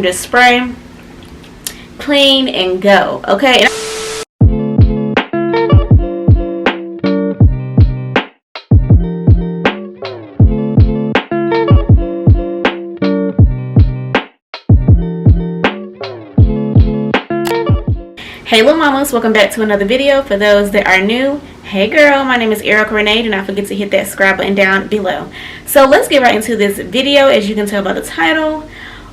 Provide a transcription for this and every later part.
just spray, clean, and go. Okay. Hey little mamas, welcome back to another video. For those that are new, hey girl, my name is eri.reneee. Do not forget to hit that subscribe button down below. So let's get right into this video. As you can tell by the title,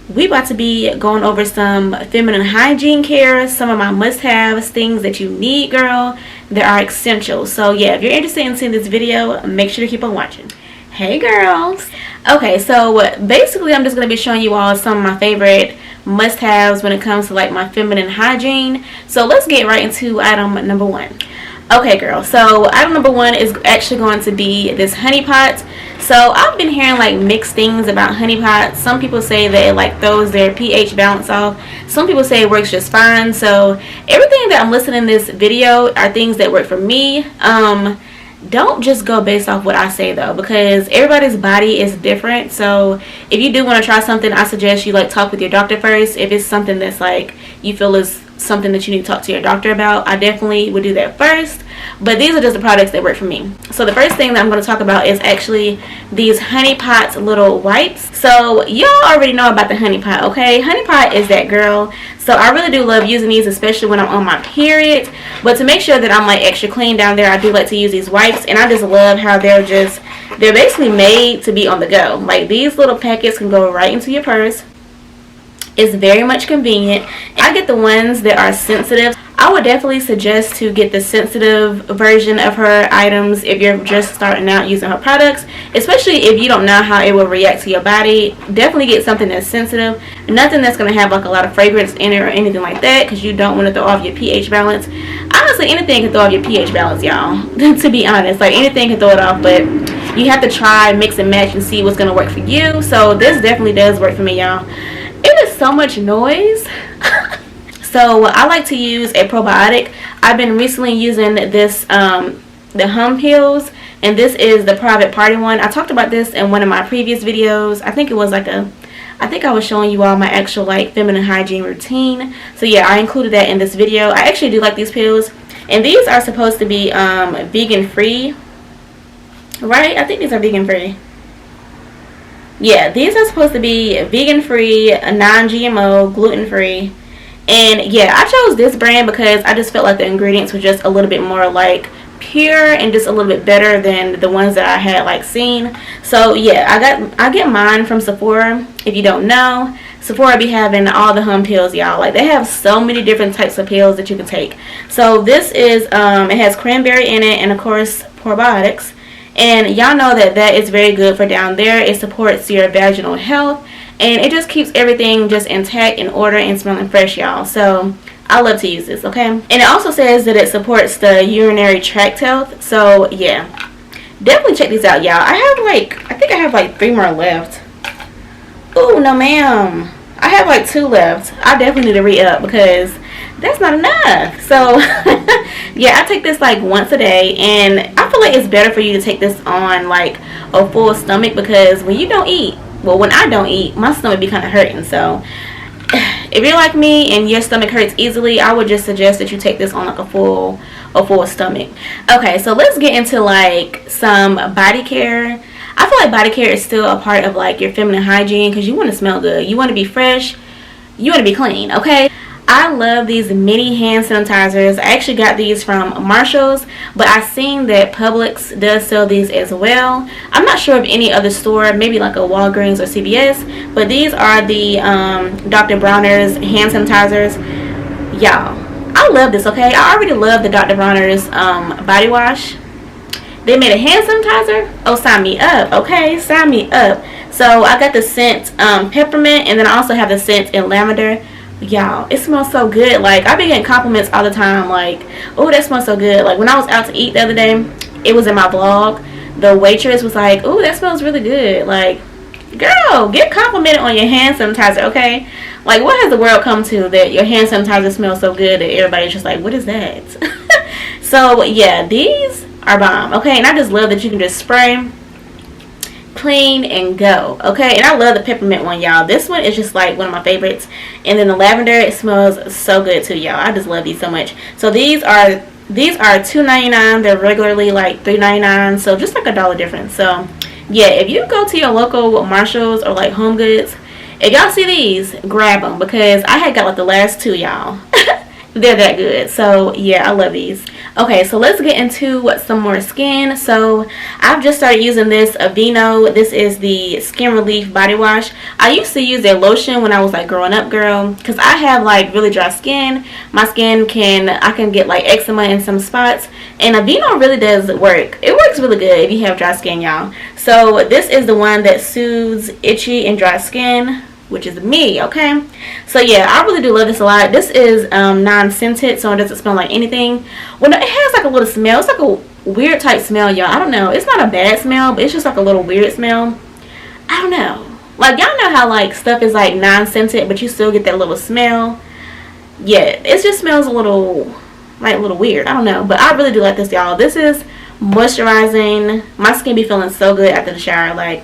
we about to be going over some feminine hygiene care, some of my must-haves, things that you need, girl, that are essential. So yeah, if you're interested in seeing this video, make sure to keep on watching. Hey girls. Okay, so basically I'm just going to be showing you all some of my favorite must-haves when it comes to like my feminine hygiene. So let's get right into item number one. Okay girl, so item number one is actually going to be this honey pot. So I've been hearing like mixed things about honey pot. Some people say that it like throws their pH balance off. Some people say it works just fine. So everything that I'm listing in this video are things that work for me. Don't just go based off what I say though, because everybody's body is different. So if you do want to try something, I suggest you like talk with your doctor first. If it's something that's like you feel is something that you need to talk to your doctor about, I definitely would do that first. But these are just the products that work for me. So the first thing that I'm going to talk about is actually these honey pot little wipes. So y'all already know about the honey pot, okay? Honey pot is that, girl. So I really do love using these, especially when I'm on my period. But to make sure that I'm like extra clean down there, I do like to use these wipes. And I just love how they're basically made to be on the go. Like these little packets can go right into your purse. It's very much convenient. I get the ones that are sensitive. I would definitely suggest to get the sensitive version of her items if you're just starting out using her products, especially if you don't know how it will react to your body. Definitely get something that's sensitive, nothing that's going to have like a lot of fragrance in it or anything like that, because you don't want to throw off your pH balance. Honestly, anything can throw off your pH balance, y'all. To be honest, like anything can throw it off, but you have to try, mix and match, and see what's going to work for you. So this definitely does work for me, y'all. It is so much noise. So I like to use a probiotic. I've been recently using this the hum pills, and this is the private party one. I talked about this in one of my previous videos. I think it was like I think I was showing you all my actual like feminine hygiene routine. So yeah, I included that in this video. I actually do like these pills, and these are supposed to be vegan free, right? I think these are vegan free. Yeah, these are supposed to be vegan free, non-GMO, gluten free. And yeah, I chose this brand because I just felt like the ingredients were just a little bit more like pure and just a little bit better than the ones that I had like seen. So yeah, I get mine from Sephora. If you don't know, Sephora be having all the hum pills, y'all. Like they have so many different types of pills that you can take. So this is it has cranberry in it, and of course probiotics. And y'all know that that is very good for down there. It supports your vaginal health, and it just keeps everything just intact, in order, and smelling fresh, y'all. So I love to use this, okay? And it also says that it supports the urinary tract health. So yeah, definitely check these out, y'all. I think I have like 3 more left. Oh no ma'am, I have like 2 left. I definitely need to re-up because that's not enough. So yeah, I take this like once a day, and I feel like it's better for you to take this on like a full stomach, because when you don't eat, well, when I don't eat, my stomach be kind of hurting. So if you're like me and your stomach hurts easily, I would just suggest that you take this on like a full stomach. Okay, so let's get into like some body care. I feel like body care is still a part of like your feminine hygiene, because you want to smell good, you want to be fresh, you want to be clean, okay? I love these mini hand sanitizers. I actually got these from Marshall's, but I've seen that Publix does sell these as well. I'm not sure of any other store, maybe like a Walgreens or CVS, but these are the Dr. Bronner's hand sanitizers. Y'all, I love this, okay? I already love the Dr. Bronner's body wash. They made a hand sanitizer. Oh, sign me up, okay? Sign me up. So I got the scent peppermint, and then I also have the scent in lavender. Y'all, it smells so good. Like I be getting compliments all the time, like, oh, that smells so good. Like when I was out to eat the other day, it was in my vlog, the waitress was like, oh, that smells really good. Like, girl, get complimented on your hand sanitizer, okay? Like, what has the world come to that your hand sanitizer smells so good that everybody's just like, what is that? So yeah, these are bomb, okay? And I just love that you can just spray, clean, and go. Okay, and I love the peppermint one, y'all. This one is just like one of my favorites. And then the lavender, it smells so good too, y'all. I just love these so much. So these are $2.99. They're regularly like $3.99, so just like $1 difference. So yeah, if you go to your local Marshalls or like Home Goods, if y'all see these, grab them, because I had got like the last two, y'all. They're that good. So yeah, I love these. Okay, so let's get into some more skin. So I've just started using this Aveeno. This is the Skin Relief body wash. I used to use their lotion when I was like growing up, girl, because I have like really dry skin. My skin I can get like eczema in some spots, and Aveeno really does work. It works really good if you have dry skin, y'all. So this is the one that soothes itchy and dry skin, which is me. Okay, so yeah, I really do love this a lot. This is non-scented, so it doesn't smell like anything. Well, no, it has like a little smell. It's like a weird type smell, y'all. I don't know, it's not a bad smell, but it's just like a little weird smell. I don't know, like, y'all know how like stuff is like non-scented but you still get that little smell. Yeah, it just smells a little weird. I don't know, but I really do like this, y'all. This is moisturizing. My skin be feeling so good after the shower. Like,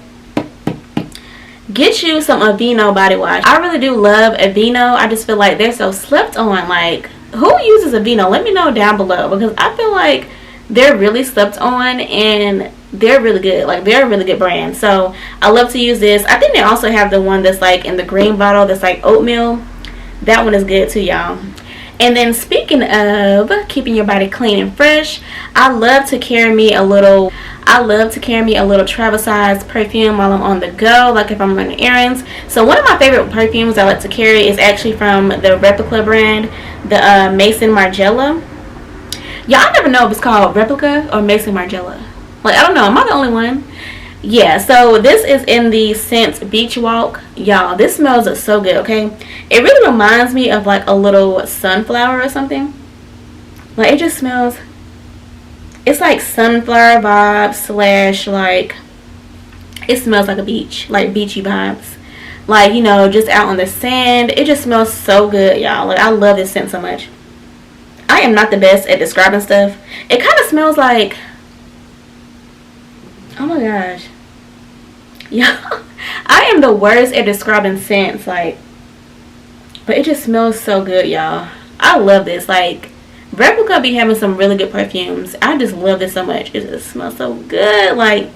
get you some Aveeno body wash. I really do love Aveeno. I just feel like they're so slept on. Like, who uses Aveeno? Let me know down below, because I feel like they're really slept on and they're really good. Like, they're a really good brand. So I love to use this. I think they also have the one that's like in the green bottle that's like oatmeal. That one is good too, y'all. And then speaking of keeping your body clean and fresh, I love to carry me a little travel size perfume while I'm on the go, like if I'm running errands. So one of my favorite perfumes I like to carry is actually from the Replica brand, the Maison Margiela. Y'all, I never know if it's called Replica or Maison Margiela. Like, I don't know, am I the only one? Yeah, so this is in the scent Beach Walk. Y'all, this smells so good. Okay, it really reminds me of like a little sunflower or something. Like, it just smells, it's like sunflower vibes slash like, it smells like a beach, like beachy vibes, like, you know, just out on the sand. It just smells so good, y'all. Like, I love this scent so much. I am not the best at describing stuff. It kind of smells like, oh my gosh, yeah, I am the worst at describing scents, like, but it just smells so good, y'all. I love this. Like, Replica be having some really good perfumes. I just love this so much. It just smells so good. Like,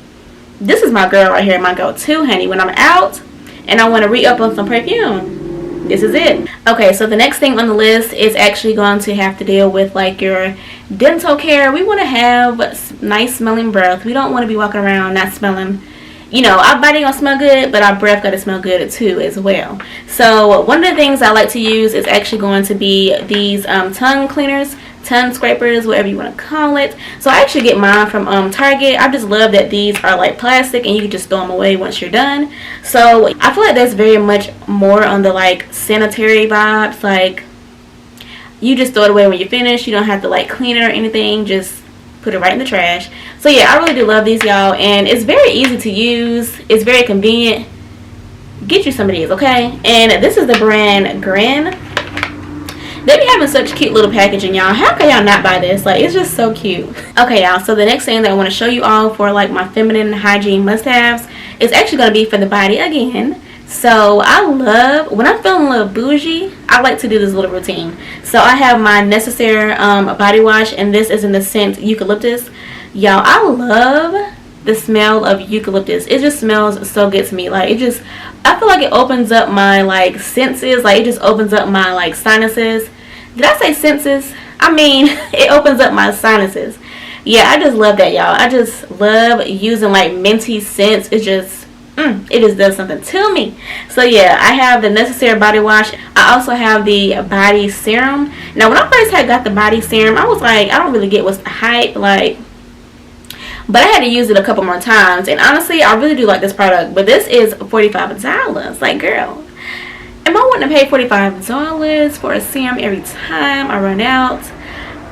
this is my girl right here, my go-to, honey, when I'm out and I want to re-up on some perfume. This is it. Okay, so the next thing on the list is actually going to have to deal with like your dental care. We want to have nice smelling breath. We don't want to be walking around not smelling, you know, our body gonna smell good, but our breath gotta smell good too as well. So one of the things I like to use is actually going to be these tongue cleaners, tongue scrapers, whatever you want to call it. So I actually get mine from Target. I just love that these are like plastic and you can just throw them away once you're done. So I feel like that's very much more on the like sanitary vibes. Like, you just throw it away when you're finished. You don't have to like clean it or anything. Just put it right in the trash. So yeah, I really do love these, y'all, and it's very easy to use. It's very convenient. Get you some of these, okay? And this is the brand Grin. They be having such cute little packaging, y'all. How can y'all not buy this? Like, it's just so cute. Okay, y'all, so the next thing that I want to show you all for like my feminine hygiene must-haves is actually going to be for the body again. So I love, when I'm feeling a little bougie, I like to do this little routine. So I have my Necessaire body wash, and this is in the scent Eucalyptus. Y'all, I love the smell of eucalyptus. It just smells so good to me. Like, it just, I feel like it opens up my like senses. Like, it just opens up my like sinuses. Did I say senses? I mean, it opens up my sinuses. Yeah, I just love that, y'all. I just love using like minty scents. It just does something to me. So yeah, I have the Necessaire body wash. I also have the body serum. Now, when I first got the body serum, I was like, I don't really get what's the hype, like, but I had to use it a couple more times, and honestly, I really do like this product. But this is $45. Like, girl, am I wanting to pay $45 for a serum every time I run out?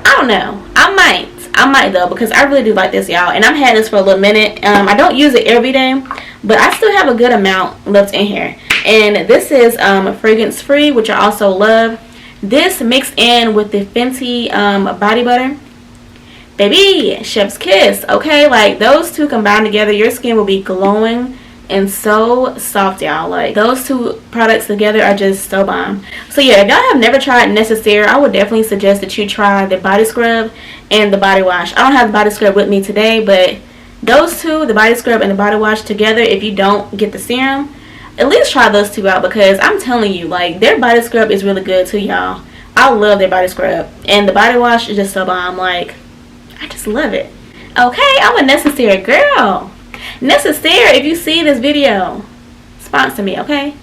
I don't know. I might though, because I really do like this, y'all, and I've had this for a little minute. I don't use it every day, but I still have a good amount left in here. And this is fragrance free, which I also love. This mixed in with the Fenty body butter, baby, chef's kiss. Okay, like, those two combined together, your skin will be glowing and so soft, y'all. Like, those two products together are just so bomb. So yeah, if y'all have never tried Necessaire, I would definitely suggest that you try the body scrub and the body wash. I don't have the body scrub with me today, but those two, the body scrub and the body wash together, if you don't get the serum, at least try those two out, because I'm telling you, like, their body scrub is really good too, y'all. I love their body scrub, and the body wash is just so bomb. Like, I just love it. Okay, I'm a Necessaire girl. Necessaire, if you see this video, sponsor me, okay?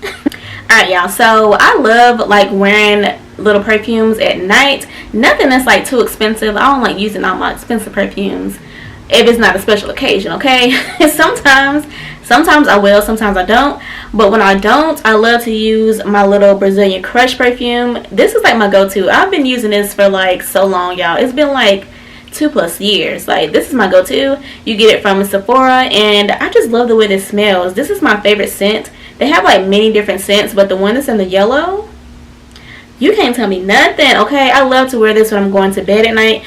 Alright, y'all, so I love like wearing little perfumes at night. Nothing that's like too expensive. I don't like using all my expensive perfumes if it's not a special occasion, okay? Sometimes I will, sometimes I don't. But when I don't, I love to use my little Brazilian Crush perfume. This is like my go-to. I've been using this for like so long, y'all. It's been like 2+ years. Like, this is my go-to. You get it from Sephora, and I just love the way this smells. This is my favorite scent. They have like many different scents, but the one that's in the yellow, you can't tell me nothing, okay? I love to wear this when I'm going to bed at night.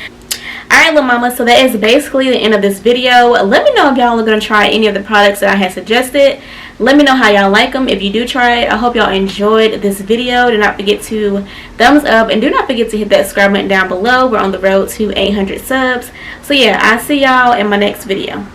Alright, little mama, so that is basically the end of this video. Let me know if y'all are going to try any of the products that I had suggested. Let me know how y'all like them if you do try it. I hope y'all enjoyed this video. Do not forget to thumbs up, and do not forget to hit that subscribe button down below. We're on the road to 800 subs. So yeah, I'll see y'all in my next video.